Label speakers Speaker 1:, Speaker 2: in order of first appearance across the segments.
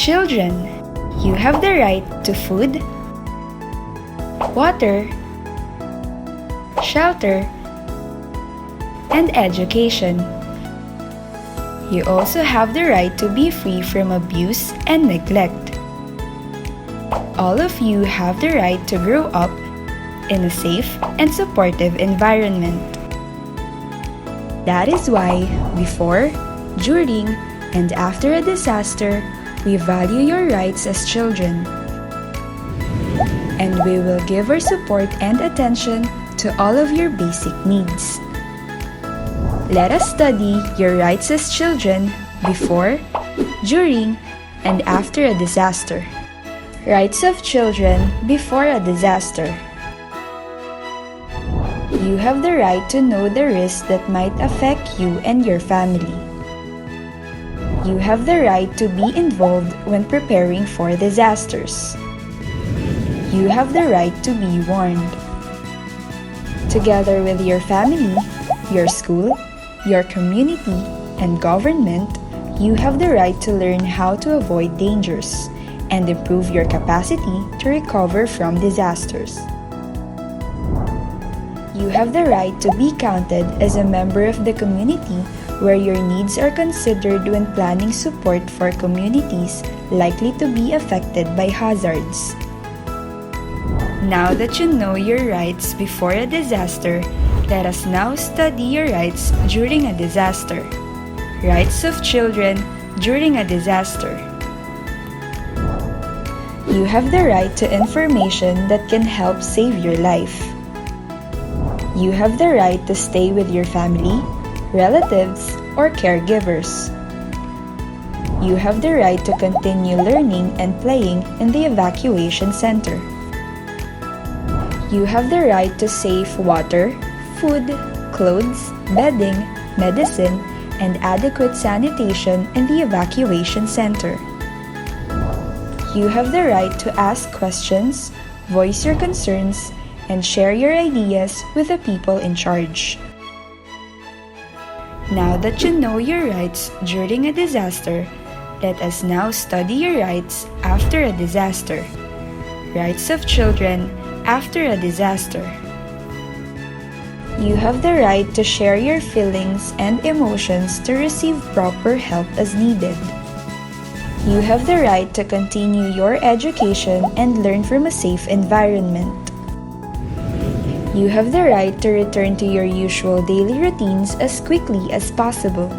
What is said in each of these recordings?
Speaker 1: Children, you have the right to food, water, shelter, and education. You also have the right to be free from abuse and neglect. All of you have the right to grow up in a safe and supportive environment. That is why, before, during, and after a disaster, we value your rights as children. And we will give our support and attention to all of your basic needs. Let us study your rights as children before, during, and after a disaster. Rights of children before a disaster. You have the right to know the risks that might affect you and your family. You have the right to be involved when preparing for disasters. You have the right to be warned. Together with your family, your school, your community, and government, you have the right to learn how to avoid dangers and improve your capacity to recover from disasters. You have the right to be counted as a member of the community where your needs are considered when planning support for communities likely to be affected by hazards. Now that you know your rights before a disaster, let us now study your rights during a disaster. Rights of children during a disaster. You have the right to information that can help save your life. You have the right to stay with your family, relatives, or caregivers. You have the right to continue learning and playing in the evacuation center. You have the right to safe water, food, clothes, bedding, medicine, and adequate sanitation in the evacuation center. You have the right to ask questions, voice your concerns, and share your ideas with the people in charge. Now that you know your rights during a disaster, let us now study your rights after a disaster. Rights of children after a disaster. You have the right to share your feelings and emotions to receive proper help as needed. You have the right to continue your education and learn from a safe environment. You have the right to return to your usual daily routines as quickly as possible.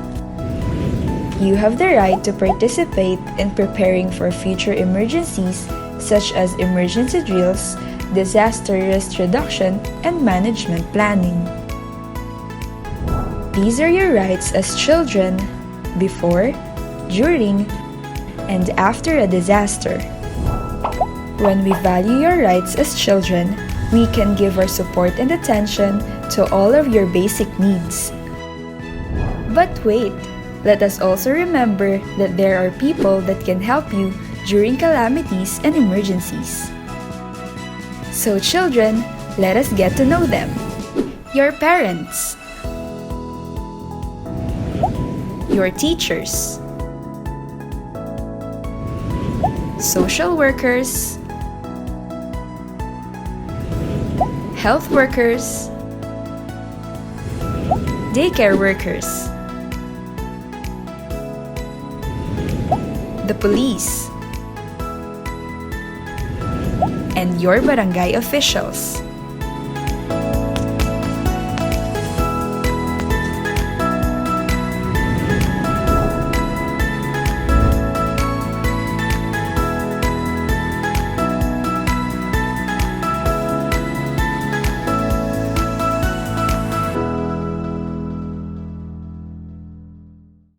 Speaker 1: You have the right to participate in preparing for future emergencies such as emergency drills, disaster risk reduction, and management planning. These are your rights as children before, during, and after a disaster. When we value your rights as children, we can give our support and attention to all of your basic needs. But wait, let us also remember that there are people that can help you during calamities and emergencies. So children, let us get to know them. Your parents, your teachers, social workers, health workers, daycare workers, the police, and your barangay officials.